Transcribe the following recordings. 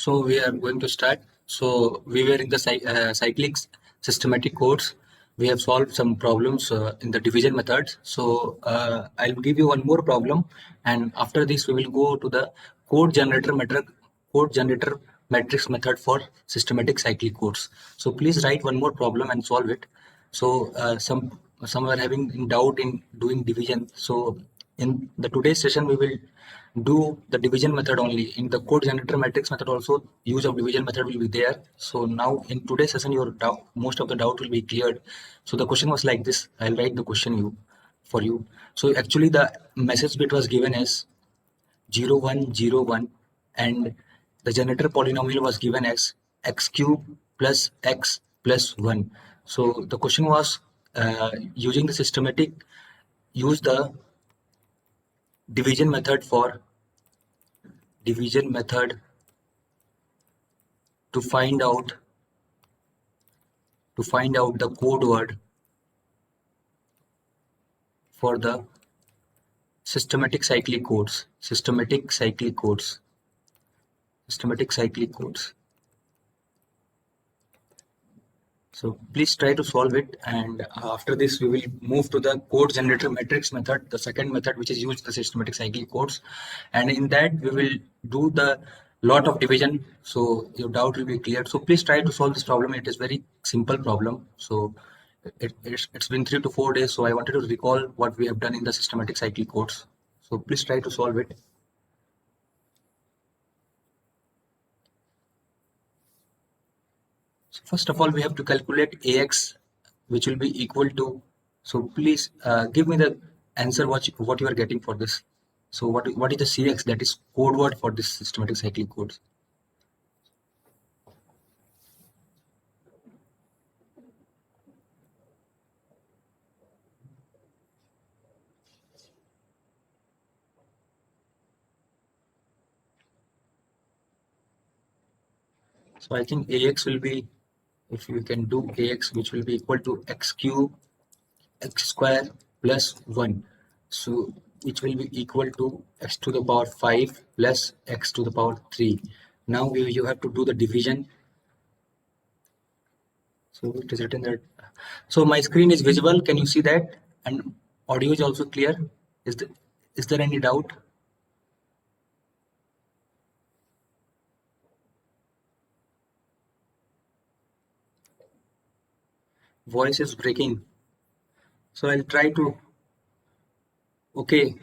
So we are going to start. So we were in the cyclic systematic codes. We have solved some problems in the division methods. So I'll give you one more problem, and after this we will go to the code generator matrix method for systematic cyclic codes. So please write one more problem and solve it. So some are having doubt in doing division. So in the today's session we will do the division method only. In the code generator matrix method also use of division method will be there. So now in today's session your doubt, most of the doubt will be cleared. So the question was like this. I'll write the question for you. So actually the message bit was given as 0101, and the generator polynomial was given as x cube plus x plus 1. So the question was using the systematic, use the division method to find out the code word for the systematic cyclic codes. So please try to solve it, and after this we will move to the code generator matrix method, the second method which is used the systematic cyclic codes, and in that we will do the lot of division. So your doubt will be cleared. So please try to solve this problem. It is very simple problem. So it's been 3 to 4 days, so I wanted to recall what we have done in the systematic cyclic codes. So please try to solve it. So first of all, we have to calculate AX, which will be equal to. So please give me the answer what you are getting for this. So what is the CX, that is code word for this systematic cyclic codes? So I think AX will be, if you can do AX, which will be equal to x cube x square plus 1. So which will be equal to x to the power 5 plus x to the power 3. Now you have to do the division. So it is written that. So my screen is visible. Can you see that? And audio is also clear. Is there any doubt? Voice is breaking. So I'll try to. Okay.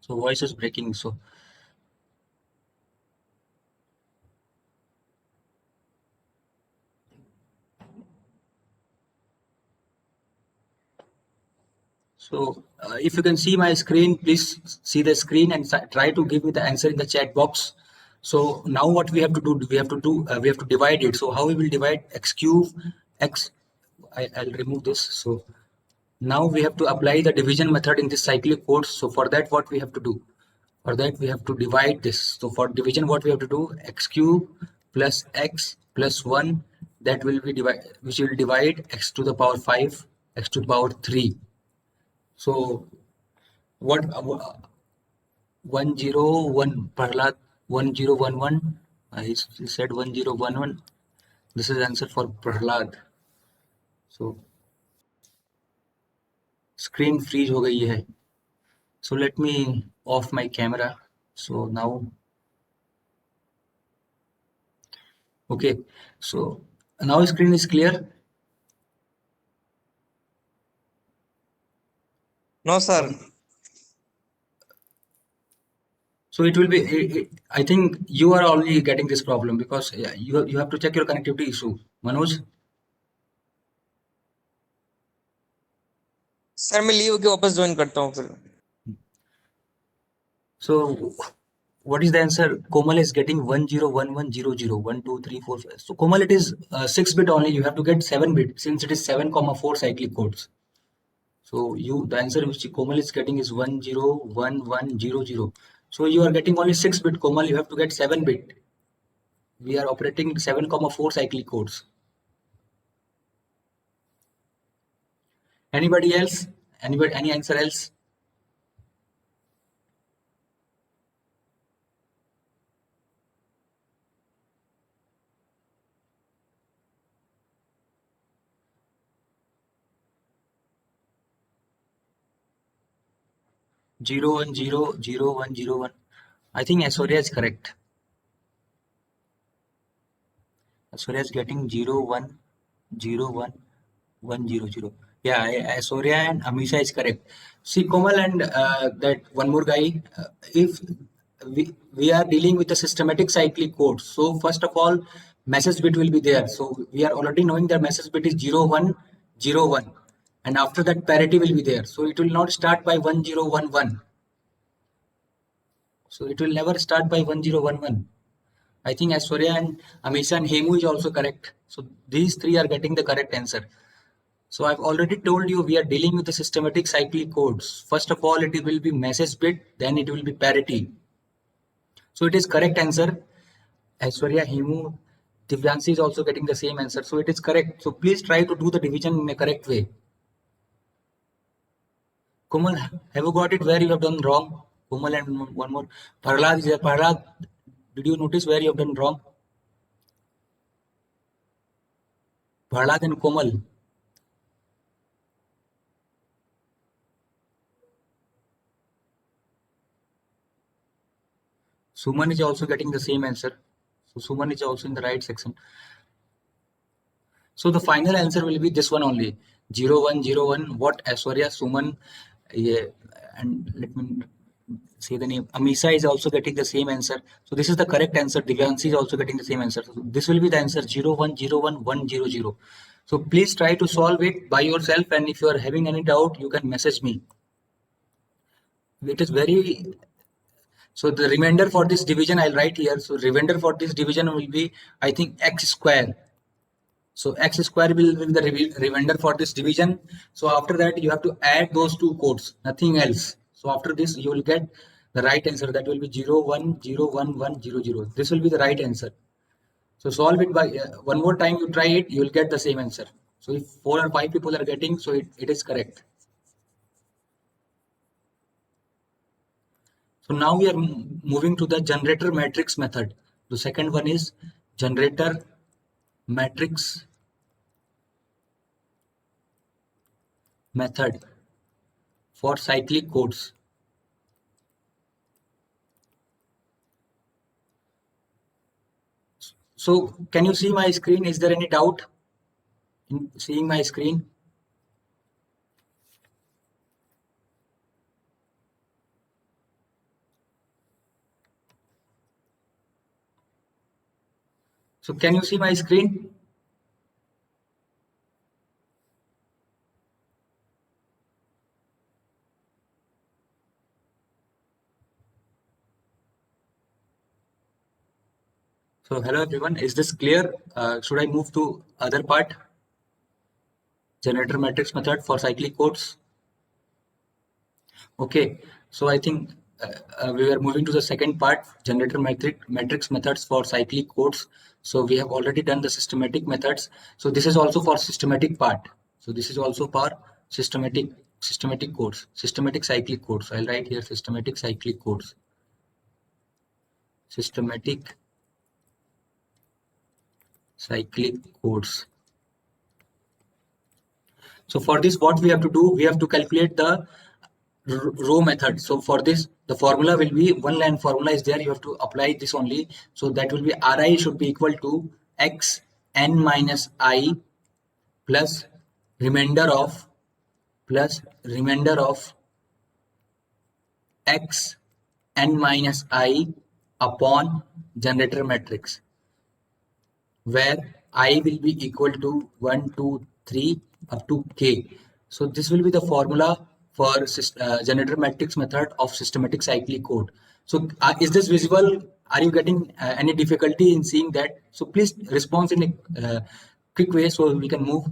So voice is breaking. So if you can see my screen, please see the screen and try to give me the answer in the chat box. So now what we have to do, we have to divide it. So how we will divide x cube x? I'll remove this. So now we have to apply the division method in this cyclic codes. So for that, what we have to do? For that, we have to divide this. So for division, what we have to do? X cube plus x plus 1, that will be which will divide x to the power 5, x to the power 3. So what 101, Prahlad 1011, he said 1011. This is answer for Prahlad. So screen freeze हो गई है. So let me off my camera. So now, okay. So now screen is clear. No, sir. So it will be. I think you are only getting this problem because you have to check your connectivity issue. Manoj. Sir मैं leave के वापस join करता हूँ फिर. So what is the answer? Komal is getting 101100, 1 2 3 4 5. So Komal, it is 6-bit only. You have to get 7-bit since it is 7,4 cyclic codes. So the answer which Komal is getting is 101100. So you are getting only 6-bit. Komal, you have to get 7-bit. We are operating 7,4 cyclic codes. Anybody else? Any answer else? 0 1 0 0 1 0 1. I think Asoria is correct. Asoria is getting 0 1 0 1 1 0 0. Yeah, Asoria and Amisha is correct. See, Komal and that one more guy, if we are dealing with the systematic cyclic code, so first of all, message bit will be there. So we are already knowing the message bit is 0 1 0 1, and after that parity will be there. So it will not start by 1 0 1 1. So it will never start by 1 0 1 1. I think Asoria and Amisha and Hemu is also correct. So these three are getting the correct answer. So I've already told you we are dealing with the systematic cyclic codes. First of all, it will be message bit, then it will be parity. So it is correct answer. Aishwarya, Hemu, Divyansi is also getting the same answer. So it is correct. So please try to do the division in a correct way. Komal, have you got it where you have done wrong? Komal and one more. Prahlad is there. Prahlad, did you notice where you have done wrong? Prahlad and Komal. Suman is also getting the same answer. So Suman is also in the right section. So the final answer will be this one only. 0 1 0 1. What Aishwarya, Suman, yeah, and let me say the name. Amisha is also getting the same answer. So this is the correct answer. Divyansi is also getting the same answer. So this will be the answer 0 1 0 1 1 0 0. So please try to solve it by yourself, and if you are having any doubt, you can message me. It is very. So the remainder for this division I'll write here. So remainder for this division will be, I think, x square. So x square will be the remainder for this division. So after that, you have to add those two codes, nothing else. So after this, you will get the right answer. That will be 0 1 0 1 1 0 0. This will be the right answer. So solve it by one more time. You try it, you will get the same answer. So if 4 or 5 people are getting, so it is correct. So now we are moving to the generator matrix method. The second one is generator matrix method for cyclic codes. So can you see my screen? Is there any doubt in seeing my screen? So can you see my screen? So hello everyone, is this clear? Should I move to other part? Generator matrix method for cyclic codes. Okay, so I think we are moving to the second part, generator matrix methods for cyclic codes. So we have already done the systematic methods. So this is also for systematic part. So this is also for systematic codes, systematic cyclic codes. I'll write here systematic cyclic codes. Systematic cyclic codes. So for this, what we have to do, we have to calculate the row method. So for this, the formula will be one line formula is there. You have to apply this only. So that will be Ri should be equal to x n minus I plus remainder of x n minus I upon generator matrix, where I will be equal to 1, 2, 3 up to k. So this will be the formula for generator matrix method of systematic cyclic code. So is this visible? Are you getting any difficulty in seeing that? So please respond in a quick way so we can move.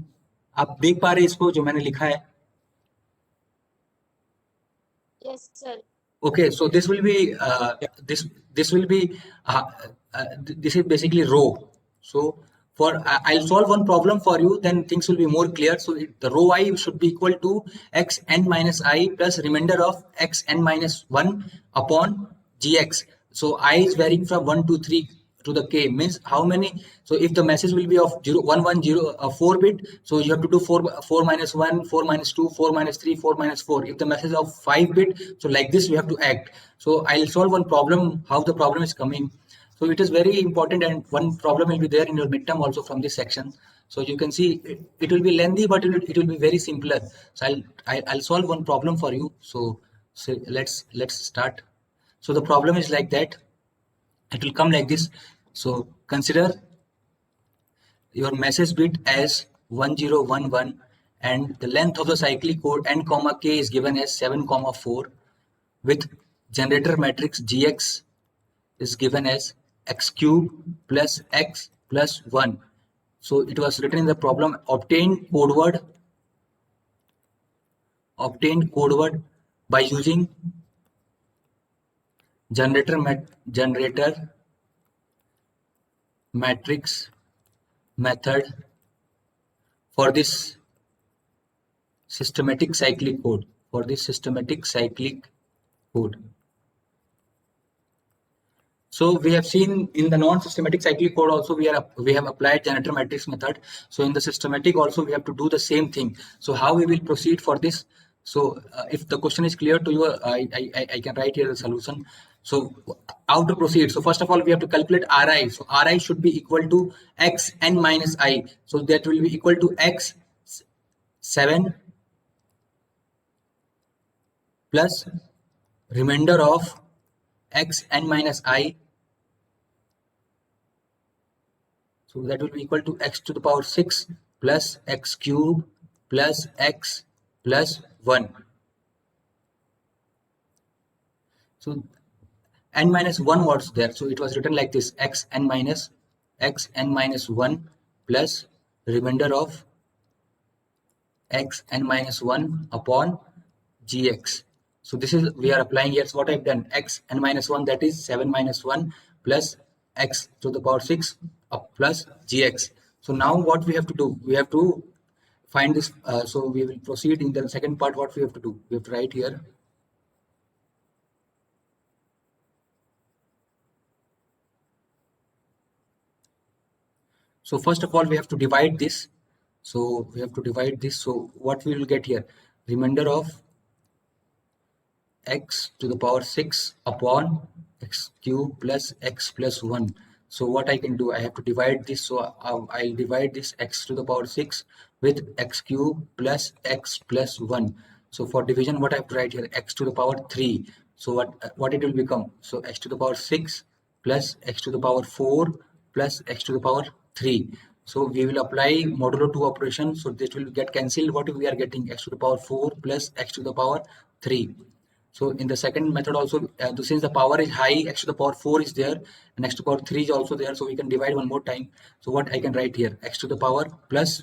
आप देख पा रहे हैं इसको जो मैंने लिखा है? Yes, sir. Okay, so this will be this will be this is basically row. So for I'll solve one problem for you, then things will be more clear. So the row I should be equal to x n minus I plus remainder of x n minus 1 upon gx. So I is varying from 1 to 3 to the k means how many. So if the message will be of 4 bit, so you have to do 4 minus 1, 4 minus 2, 4 minus 3, 4 minus 4. If the message of 5 bit, so like this we have to act. So I'll solve one problem, how the problem is coming. So it is very important, and one problem will be there in your midterm also from this section. So you can see it will be lengthy, but it will be very simpler. So I'll solve one problem for you. So let's start. So the problem is like that. It will come like this. So consider your message bit as 1011, and the length of the cyclic code n comma k is given as 7 comma 4, with generator matrix gx is given as x cube plus x plus 1. So it was written in the problem, obtain code word by using generator matrix method for this systematic cyclic code. So we have seen in the non-systematic cyclic code also we have applied generator matrix method. So in the systematic also we have to do the same thing. So how we will proceed for this? So if the question is clear to you, I can write here the solution. So how to proceed? So first of all we have to calculate Ri. So Ri should be equal to x n minus I. So that will be equal to x 7 plus remainder of x n minus I. So that will be equal to x to the power 6 plus x cube plus x plus 1. So n minus 1 was there. So it was written like this, x n minus 1 plus remainder of x n minus 1 upon gx. So this is, we are applying here. So what I've done, x n minus 1, that is 7 minus 1 plus x to the power 6 plus gx. So now what we have to do, we have to find this. So we will proceed in the second part. What we have to do, we have to write here. So first of all we have to divide this. So what we will get here, remainder of x to the power 6 upon x cube plus x plus 1. So what I can do, I have to divide this. So I'll divide this x to the power 6 with x cube plus x plus 1. So for division, what I have to write here, x to the power 3. So what it will become? So x to the power 6 plus x to the power 4 plus x to the power 3. So we will apply modulo 2 operation. So this will get cancelled. What we are getting, x to the power 4 plus x to the power 3. So in the second method also, since the power is high, x to the power 4 is there and x to the power 3 is also there. So we can divide one more time. So what I can write here, x to the power plus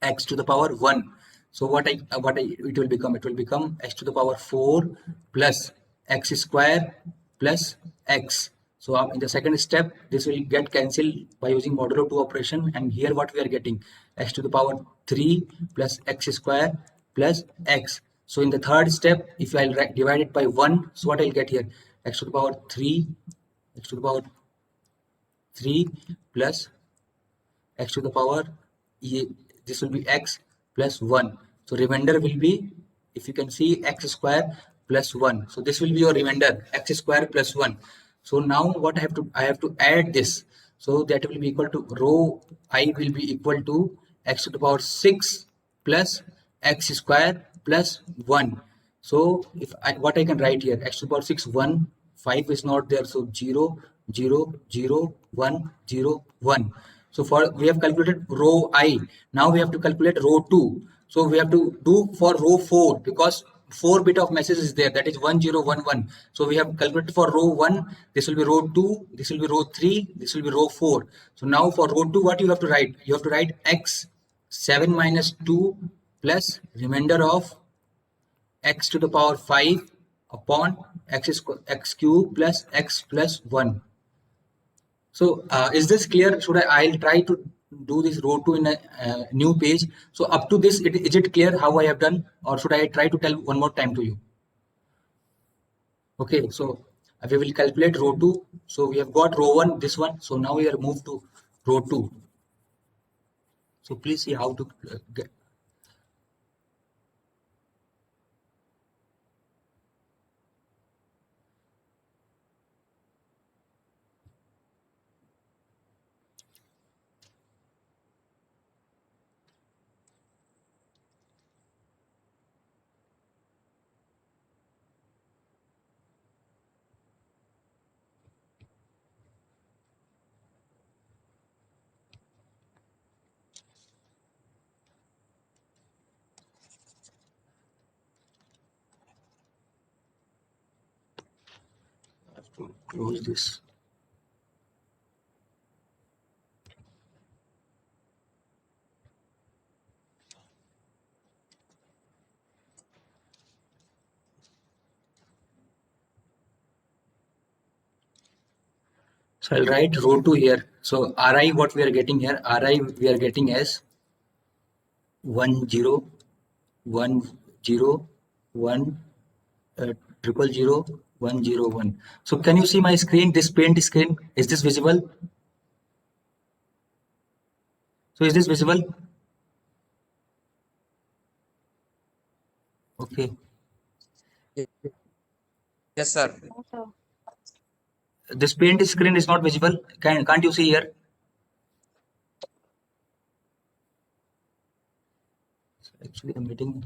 x to the power 1. So it will become? It will become x to the power 4 plus x square plus x. So in the second step, this will get cancelled by using modulo 2 operation. And here what we are getting, x to the power 3 plus x square plus x. So in the third step, if I'll divide it by 1, so what I'll get here, x to the power 3 plus x to the power, this will be x plus 1. So remainder will be, if you can see, x square plus 1. So this will be your remainder, x square plus 1. So now what I have to add this. So that will be equal to rho I will be equal to x to the power 6 plus x square plus 1. So what I can write here, x to the power 6, 1, 5 is not there. So 0, 0, 0, 1, 0, 1. So we have calculated row I. Now we have to calculate row 2. So we have to do for row 4 because 4 bit of message is there, that is 1011. So we have calculated for row 1, this will be row 2, this will be row 3, this will be row 4. So now for row 2, what you have to write? You have to write x 7 minus 2 plus remainder of x to the power 5 upon x cube plus x plus 1. So is this clear? I'll try to do this row 2 in a new page. So up to this, is it clear how I have done, or should I try to tell one more time to you? Okay, so We will calculate row 2. So we have got row 1, this one. So now we are moved to row 2. So please see how to get. I have to close this. So I'll write row 2 here. So Ri, what we are getting here, Ri we are getting as 1 0 1 0 1 triple 0 1 0 1. So can you see my screen? This paint screen, is this visible? So is this visible? Okay. Yes, sir. This paint screen is not visible. Can't you see here? Actually, I'm meeting.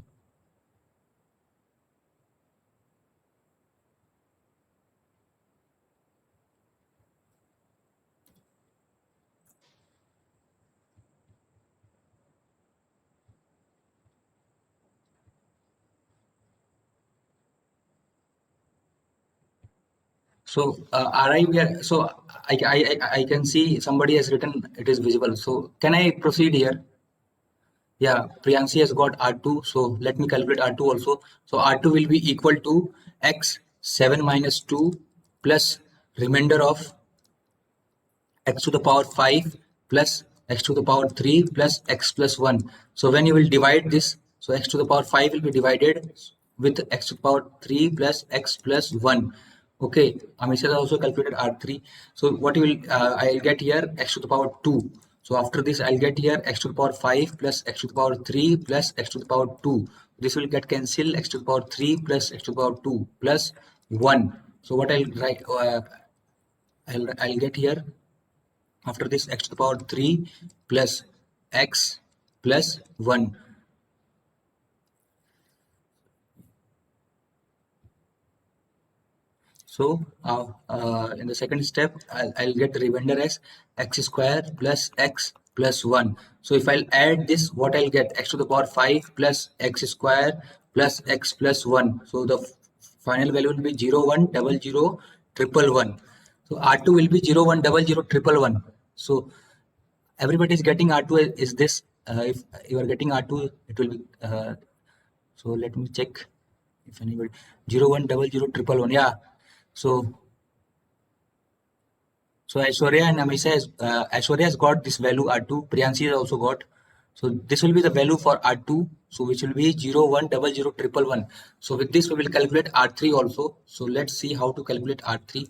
So Ri, so I can see somebody has written it is visible. So can I proceed here? Yeah, Priyanshi has got R2. So let me calculate R2 also. So R2 will be equal to x 7 minus 2 plus remainder of x to the power 5 plus x to the power 3 plus x plus 1. So when you will divide this, so x to the power 5 will be divided with x to the power 3 plus x plus 1. Okay, Amisha has also calculated R3. So what you will, I'll get here x to the power 2. So after this, I'll get here x to the power 5 plus x to the power 3 plus x to the power 2. This will get cancelled, x to the power 3 plus x to the power 2 plus 1. So what I'll write, I'll get here after this x to the power 3 plus x plus 1. So in the second step, I'll get the remainder as x square plus x plus 1. So if I'll add this, what I'll get? X to the power 5 plus x square plus x plus 1. So the final value will be 0, 1, 0, 0, 1, 1. So R2 will be 0, 1, 0, 0, 1, 1. So everybody is getting R2 is this. If you are getting R2, it will be. So let me check if anybody 0, 1, 0, 0, 1, 1. Yeah. So Aishwarya and Amisha Aishwarya has got this value R2. Priyanshi has also got. So this will be the value for R2. So which will be 0, 1, 0, 0, 1, 1. So with this we will calculate R3 also. So let's see how to calculate R3.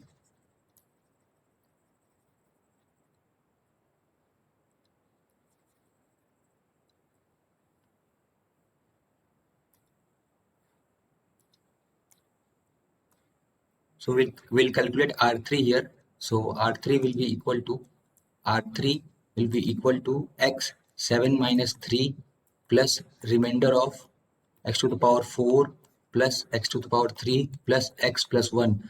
So we'll calculate R3 here. So R3 will be equal to R3 will be equal to x 7 minus 3 plus remainder of x to the power 4 plus x to the power 3 plus x plus 1.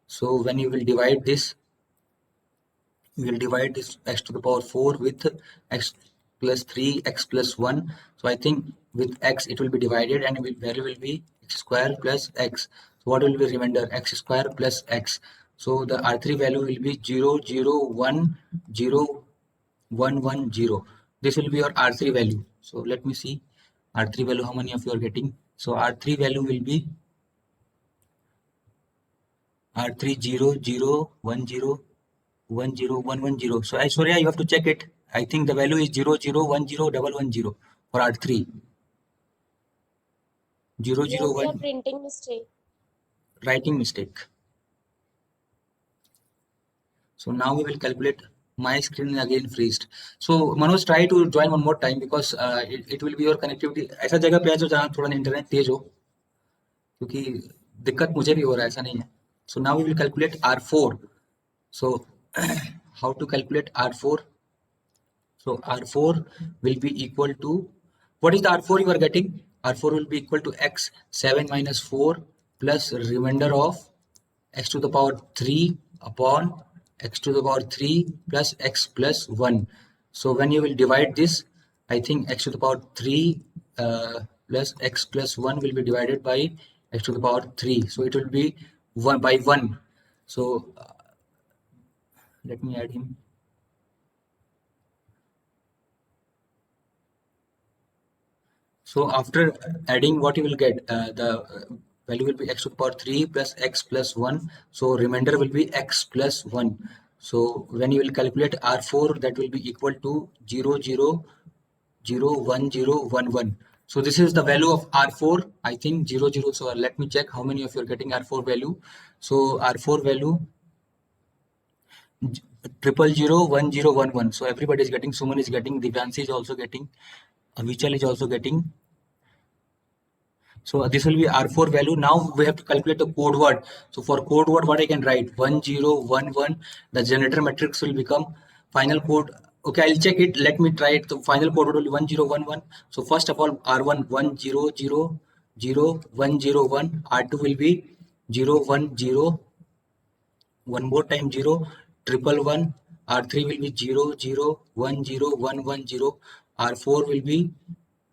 So when you will divide this, we will divide this x to the power 4 with x plus 3 x plus 1. So I think with x it will be divided and value will be x square plus x. So what will be remainder? X square plus x. So the R3 value will be 0 0 1 0 1 1 0. This will be your R3 value. So let me see R3 value, how many of you are getting? So R3 value will be R3 0 0 1 0 1 0 1 1 0. So Aishwarya, you have to check it. I think the value is 0 0 1 0 1 1 0 for R3. 0 0 Yes, sir, 1 printing mistake. writing mistake. So now we will calculate. My screen again freezed. So Manoj, try to join one more time because it will be your connectivity. ऐसा जगह पे आ जाओ जहाँ थोड़ा internet तेज हो, क्योंकि दिक्कत मुझे भी हो रहा है, ऐसा नहीं है. So now we will calculate R4. So how to calculate R4? So R4 will be equal to, what is the R4 you are getting? R4 will be equal to x 7 minus 4 plus remainder of x to the power 3 upon x to the power 3 plus x plus 1. So when you will divide this, I think x to the power 3 plus x plus 1 will be divided by x to the power 3. So it will be 1 by 1. So let me add him. So after adding, what you will get, the value will be x to the power 3 plus x plus 1. So remainder will be x plus 1. So when you will calculate R4, that will be equal to 0, 0, 0, 1, 0, 1, 1. So this is the value of R4, I think 0, 0. So let me check how many of you are getting R4 value. So R4 value 0001011. So everybody is getting, Suman is getting, Divyanshi is also getting, Avichal is also getting. So this will be R4 value. Now we have to calculate the code word. So for code word, what I can write 1011, the generator matrix will become final code. Okay, I'll check it. Let me try it. The final code word will be 1011. So first of all, R1 1000101. R2 will be 010. One more time 011. R3 will be 0010110. R4 will be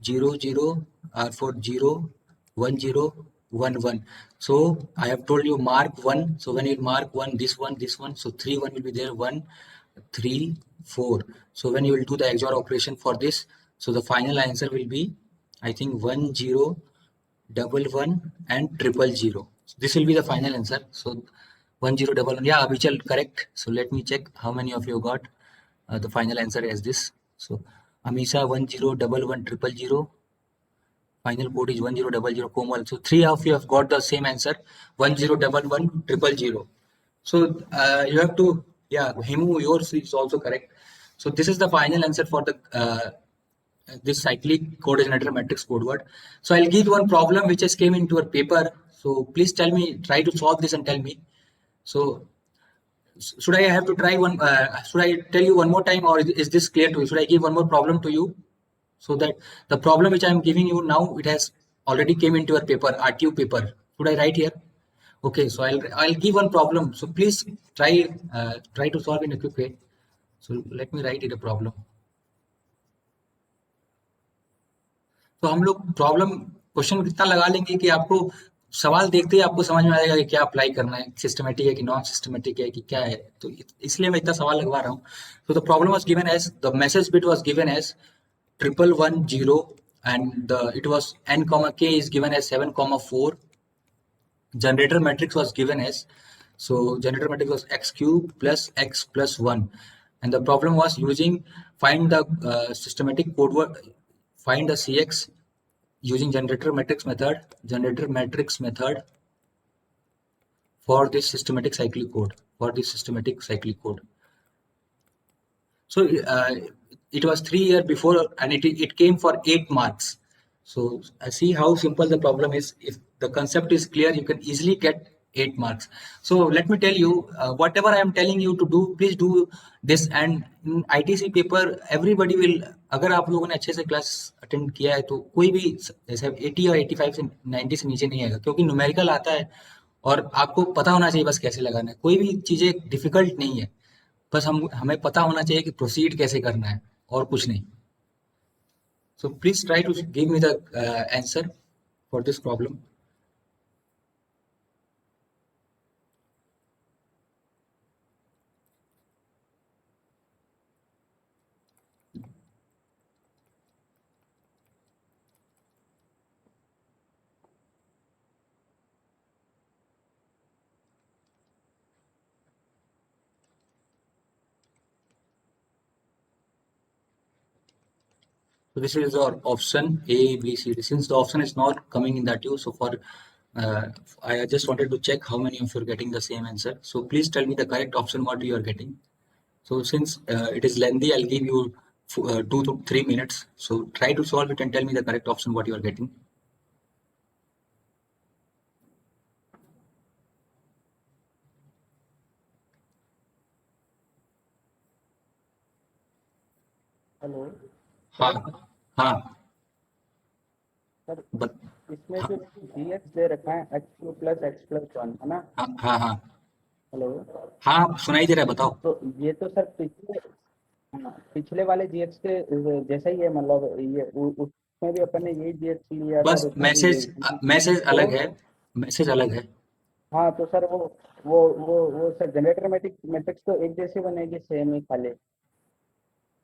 00. R4 01011. So I have told you mark 1. So when you mark 1, this one, this one. So 3 1 will be there. 1 3 4. So when you will do the XOR operation for this, so the final answer will be, I think, 1011 and 000. So this will be the final answer. So 1011. Yeah, Abhichal, correct. So let me check how many of you got the final answer as this. So Amisha 1011 final code is 1000 Komal. So three of you have got the same answer, 1011 So you have to, yeah, Himu, yours is also correct. So this is the final answer for the this cyclic code generator matrix code word. So I'll give you one problem which has came into a paper. So please tell me, try to solve this and tell me. So should I have to try one? Should I tell you one more time, or is this clear to you? Should I give one more problem to you, so that the problem which I am giving you now, it has already came into your paper, RTU paper. Should I write here? Okay, so I'll give one problem. So please try to solve in a quick way. So let me write it a problem. तो हम लोग problem question कितना लगा लेंगे कि आपको सवाल देखते ही आपको समझ में आएगा कि क्या अप्लाई करना है, सिस्टमेटिक है कि नॉन सिस्टमेटिक है कि क्या है. तो इसलिए मैं इतना सवाल लगवा रहा हूँ. तो the problem was given as, the message bit was given as 1110 and it was n comma k is given as 7 comma 4. Generator matrix was given as, so generator matrix was x cube plus x plus 1, and the problem was using find the systematic code word, find the cx using generator matrix method for this systematic cyclic code. So it was 3 years before, and it came for 8 marks. So see how simple the problem is. If the concept is clear, you can easily get 8 marks. So let me tell you, whatever I am telling you to do, please do this. And in ITC paper, everybody will, अगर आप लोगों ने अच्छे से class attend किया है तो कोई भी जैसे 80 और 85 से 90 से नीचे नहीं आएगा, क्योंकि न्यूमेरिकल आता है और आपको पता होना चाहिए बस कैसे लगाना है. कोई भी चीजें डिफिकल्ट नहीं है, बस हमें पता होना चाहिए कि प्रोसीड कैसे करना है और कुछ नहीं. So please try to give me the answer for this problem. So this is our option A, B, C, D. Since the option is not coming in that use, so for I just wanted to check how many of you are getting the same answer. So please tell me the correct option what you are getting. So since it is lengthy, I'll give you 2 to 3 minutes. So try to solve it and tell me the correct option what you are getting. Hello हाँ हाँ sir, बत इसमें हाँ जो जी x दे रखा है x2 plus x plus one है ना। हाँ हाँ हाँ हेलो, हाँ सुनाई दे रहा है, बताओ। तो ये तो सर पिछले वाले जी एक्स के जैसा ही है, मतलब ये उसमें भी अपन ने यही जी एक्स लिया था और बस उसमें भी मैसेज यही। मैसेज तो अलग है, मैसेज अलग है। हाँ, तो सर वो सर जनरेटर मैट्रिक्स तो एक जैसी बनेगी, सेम ही खाली।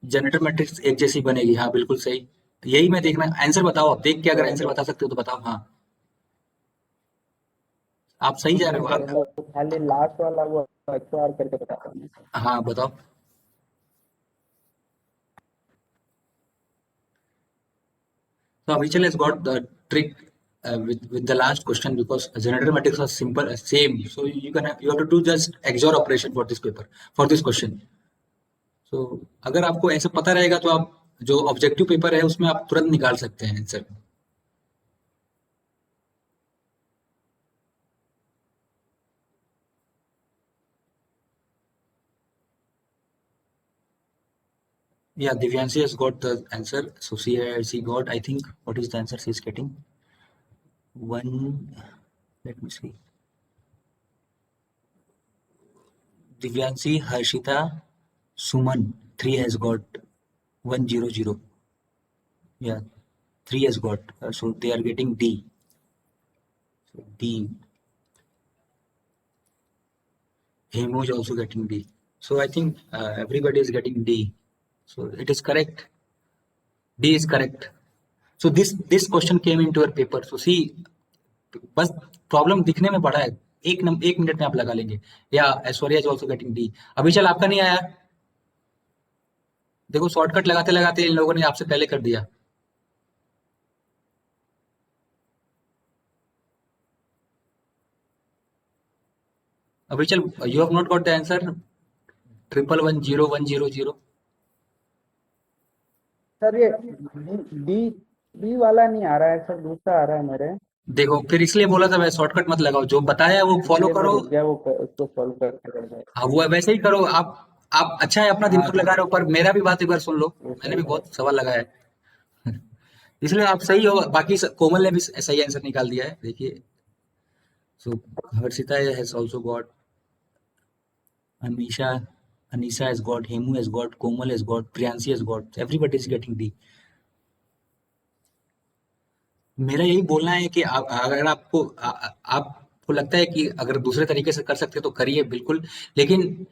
जनरेटर मैट्रिक्स एक जैसी बनेगी, हाँ बिल्कुल सही। यही मैं देखना, आंसर बताओ, आप देख के अगर आंसर तो बता सकते हो तो बताओ। हाँ आप सही जा रहे हो सर आप। वो खाली लास्ट वाला वो XOR करके बताता हूँ। हाँ बताओ। So Avichal has got the trick with the last question because generator matrix was simple, same. So you have to do just XOR operation for this paper, for this question. So अगर आपको ऐसे पता रहेगा तो आप जो objective paper है उसमें आप तुरंत निकाल सकते हैं answer. Yeah, Divyanshi has got the answer. So she got, I think, what is the answer she is getting? One, let me see. Divyanshi, Harshita, Suman, three has got 100. Yeah, three has got. So they are getting D. So D. Hemo is also getting D. So I think everybody is getting D. So it is correct. D is correct. So this question came into your paper. So see, बस problem दिखने में बड़ा है। एक minute में आप लगा लेंगे। या Aishwarya is also getting D. अभी चल आपका नहीं आया। देखो शॉर्टकट लगाते लगाते इन लोगों ने आपसे पहले कर दिया। अभी चल, you have not got the answer. 1110 100। Sir ये डी डी वाला नहीं आ रहा है सर, दूसरा आ रहा है मेरे। देखो फिर इसलिए बोला था मैं शॉर्टकट मत लगाओ, जो बताया वो फॉलो इसलिए मैं करो। रुक गया, वो उसको सॉल्व करके कर रहा हाँ वो वैसे ही करो आप अच्छा है अपना है। हाँ दिमाग लगा रहे हो, पर मेरा भी बात एक बार सुन लो। वो मैंने भी सही है। बहुत सवाल लगाया है। इसलिए आप सही हो। बाकी कोमल ने भी सही आंसर निकाल दिया है, देखिए। So Harshita has also got, Anisha Anisha has got, Hemu has got, Komal has got, Priyanshi has got. Everybody is getting D. मेरा यही बोलना है कि अगर आपको लगता है कि अगर दूसरे तरीके से कर सकते हो तो करिए बिल्कुल। लेकिन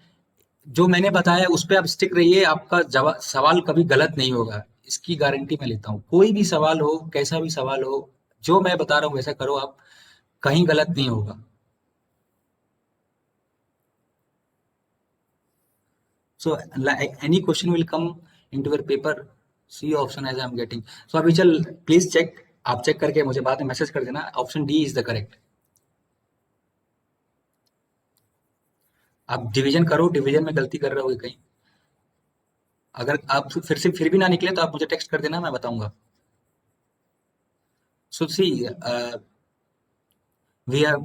जो मैंने बताया उस पे आप स्टिक रहिए, आपका जवाब सवाल कभी गलत नहीं होगा, इसकी गारंटी मैं लेता हूँ। कोई भी सवाल हो, कैसा भी सवाल हो, जो मैं बता रहा हूँ वैसा करो आप, कहीं गलत नहीं होगा। So any question will come into your paper, C option as I am getting. So अभी चल प्लीज चेक, आप चेक करके मुझे बाद में मैसेज कर देना। Option D is the correct. आप डिवीजन करो, डिवीजन में गलती कर रहे हो कहीं। अगर आप फिर भी ना निकले तो आप मुझे टेक्स्ट कर देना, मैं बताऊंगा। सो सी we have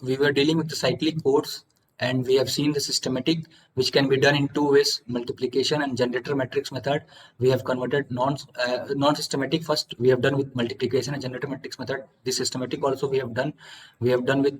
we were dealing with the cyclic codes, and we have seen the systematic, which can be done in two ways: multiplication and generator matrix method. We have converted non-systematic first, we have done with multiplication and generator matrix method. This systematic also we have done with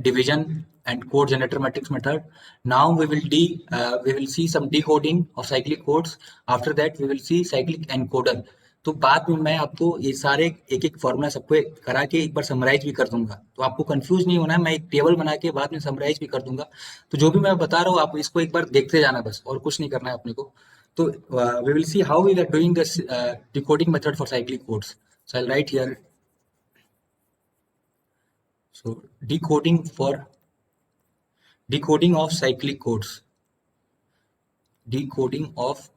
division and code generator matrix method. Now we will see some decoding of cyclic codes. After that we will see cyclic encoder. तो बाद में मैं आपको ये सारे एक एक formula सबको करा के एक बार समराइज भी कर दूंगा, तो आपको कंफ्यूज नहीं होना है। मैं एक टेबल बना के बाद में समराइज भी कर दूंगा। तो जो भी मैं बता रहा हूँ आप इसको एक बार देखते जाना बस, और कुछ नहीं करना है अपने को। तो we will see how we are doing this decoding method for cyclic codes. So I write here, so decoding for decoding of cyclic codes, decoding of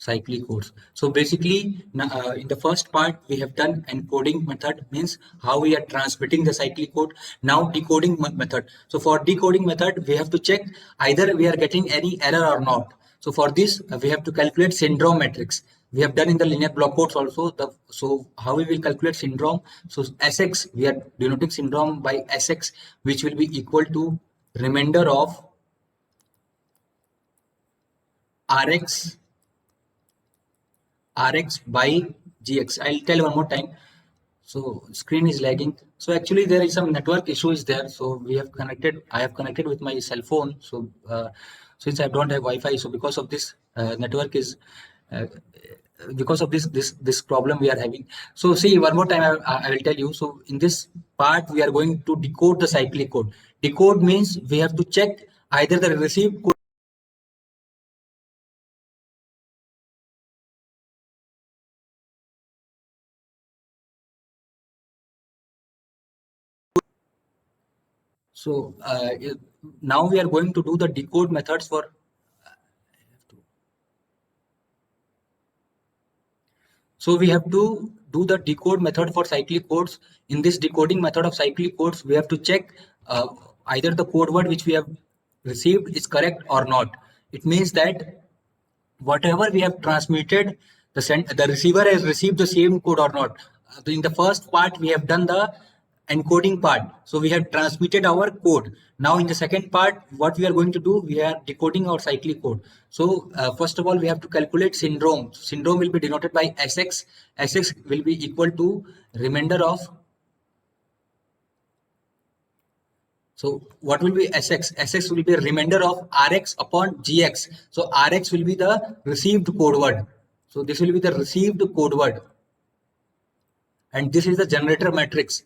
cyclic codes. So basically, in the first part, we have done encoding method, means how we are transmitting the cyclic code. Now decoding method. So for decoding method, we have to check either we are getting any error or not. So for this, we have to calculate syndrome matrix. We have done in the linear block codes also. So how we will calculate syndrome? So Sx, we are denoting syndrome by Sx, which will be equal to remainder of Rx by Gx. I'll tell one more time. So screen is lagging. So actually there is some network issue is there. So I have connected with my cell phone. So since I don't have Wi-Fi, so because of this network is because of this problem we are having. So see, one more time I will tell you. So in this part we are going to decode the cyclic code. Decode means we have to check either the received code. So now we are going to do the decode methods for. So we have to do the decode method for cyclic codes. In this decoding method of cyclic codes, we have to check either the code word which we have received is correct or not. It means that whatever we have transmitted, the receiver has received the same code or not. In the first part, we have done the encoding part. So we have transmitted our code. Now in the second part, what we are going to do, we are decoding our cyclic code. So first of all, we have to calculate syndrome. Syndrome will be denoted by Sx. Sx will be equal to remainder of. So what will be Sx? Sx will be a remainder of Rx upon Gx. So Rx will be the received code word. So this will be the received code word. And this is the generator matrix,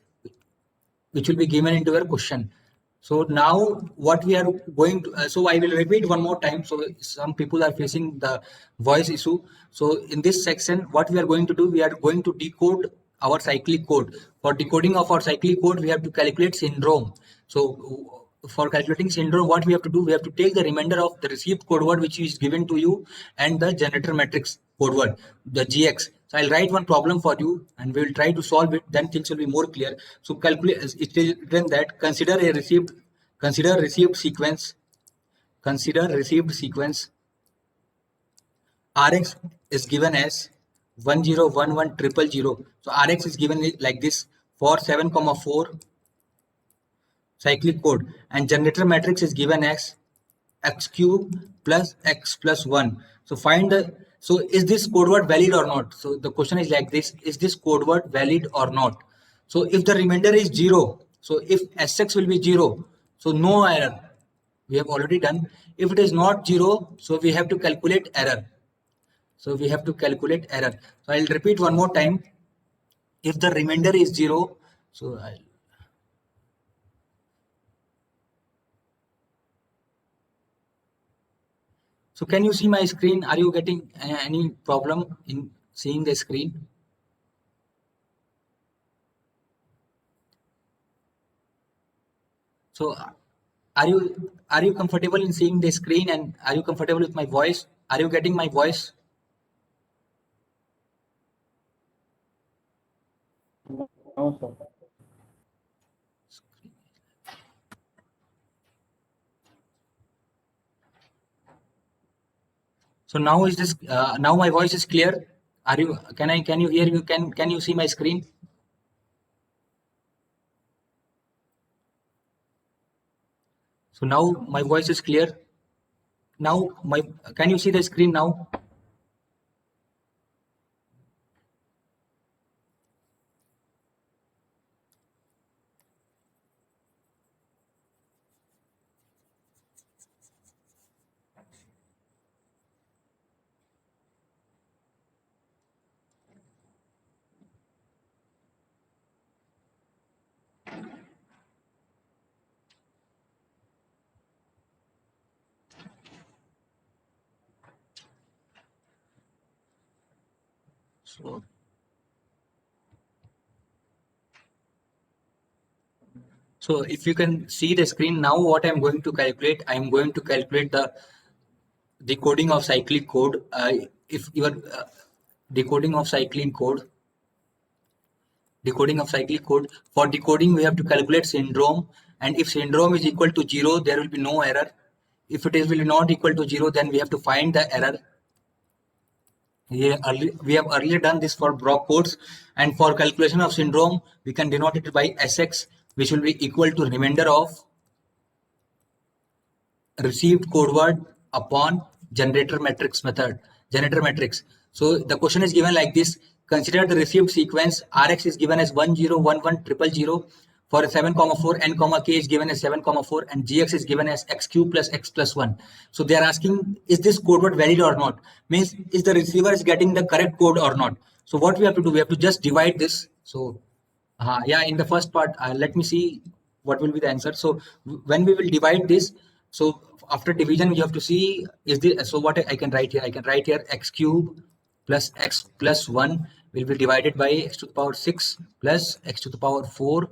which will be given into your question. So now what we are going to, so I will repeat one more time. So some people are facing the voice issue. So in this section, what we are going to do, we are going to decode our cyclic code. For decoding of our cyclic code, we have to calculate syndrome. So for calculating syndrome, what we have to do, we have to take the remainder of the received code word which is given to you and the generator matrix code word, the Gx. So I'll write one problem for you and we will try to solve it. Then things will be more clear. So calculate. It is written that consider received sequence. Consider received sequence. Rx is given as 101100. So Rx is given like this for 7,4 cyclic code, and generator matrix is given as x cube plus x plus 1. So find the, so is this code word valid or not? So the question is like this, is this code word valid or not? So if the remainder is 0, so if Sx will be 0, so no error, we have already done. If it is not 0, so we have to calculate error. So we have to calculate error. So I'll repeat one more time. If the remainder is 0, so so can you see my screen? Are you getting any problem in seeing the screen? So are you comfortable in seeing the screen, and are you comfortable with my voice? Are you getting my voice? No, sir. So now is this now my voice is clear? Are you can you hear you can you see my screen? So now my voice is clear. Now can you see the screen now? So if you can see the screen now, what I'm going to calculate, I'm going to calculate the decoding of cyclic code. if you are decoding of cyclic code, for decoding we have to calculate syndrome, and if syndrome is equal to 0, there will be no error. If it is will not equal to 0, then we have to find the error. We have earlier done this for block codes, and for calculation of syndrome we can denote it by Sx, which will be equal to remainder of received code word upon generator matrix method. So the question is given like this: consider the received sequence. Rx is given as 10110000 for 7,4, n, k is given as 7,4, and gx is given as x cube plus x plus 1. So they are asking, is this code word valid or not? Means, is the receiver is getting the correct code or not? So what we have to do, we have to just divide this. So yeah, in the first part, let me see what will be the answer. So when we will divide this, so after division, we have to see, is this, so what I can write here? I can write here x cube plus x plus 1 will be divided by x to the power 6 plus x to the power 4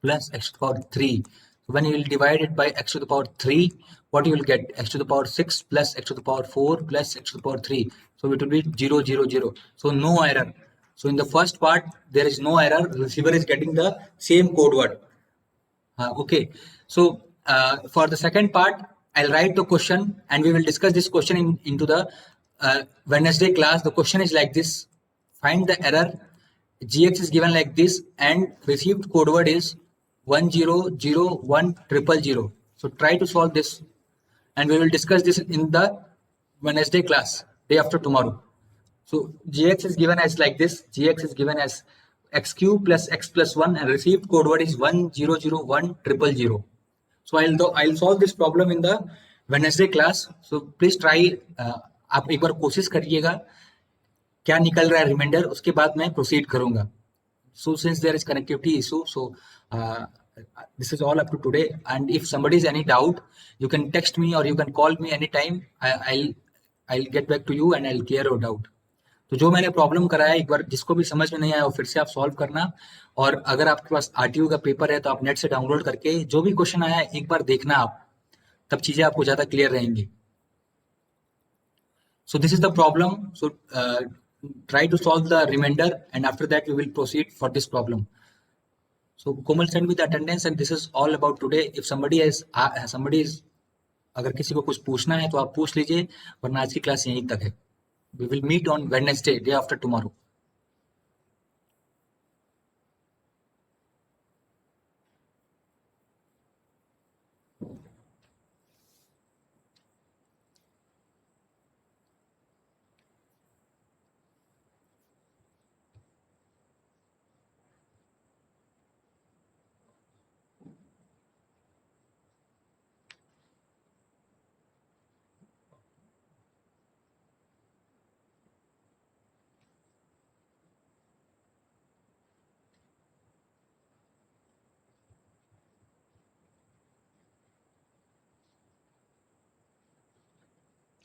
plus x to the power 3. So when you will divide it by x to the power 3, what you will get? X to the power 6 plus x to the power 4 plus x to the power 3. So it will be 0, 0, 0. So no error. So in the first part, there is no error. Receiver is getting the same code word. Okay. So for the second part, I'll write the question and we will discuss this question into the Wednesday class. The question is like this: find the error. Gx is given like this and received code word is 10010000. So try to solve this and we will discuss this in the Wednesday class, day after tomorrow. So Gx is given as like this: Gx is given as x cube plus x plus 1 and received code word is 10010000. So I'll solve this problem in the Wednesday class. So please try. आप एक बार कोशिश करिएगा क्या निकल रहा है reminder, उसके बाद मैं प्रोसीड करूंगा. So since there is connectivity issue, so this is all up to today. And if somebody is any doubt, you can text me or you can call me anytime. I'll get back to you and I'll clear your doubt. तो जो मैंने problem कराया, एक बार जिसको भी समझ में नहीं आया वो फिर से आप सॉल्व करना. और अगर आपके पास आरटीयू का पेपर है तो आप नेट से डाउनलोड करके जो भी क्वेश्चन आया एक बार देखना आप, तब चीजें आपको ज्यादा क्लियर रहेंगी. So this is the problem. So try to solve the remainder and after that we will proceed for this problem. So Komal send me the attendance and this is all about today. If somebody is अगर किसी को कुछ पूछना है तो आप पूछ लीजिए, वरना आज की क्लास यहीं तक है. We will meet on Wednesday, day after tomorrow.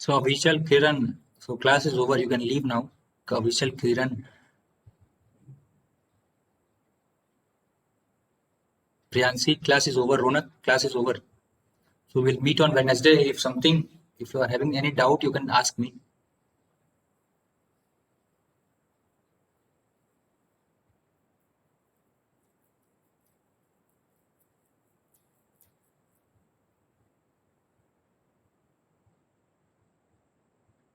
So Vishal, Kiran, so class is over. You can leave now. Vishal, Kiran, Priyansi, class is over. Ronak, class is over. So we'll meet on Wednesday. If you are having any doubt, you can ask me.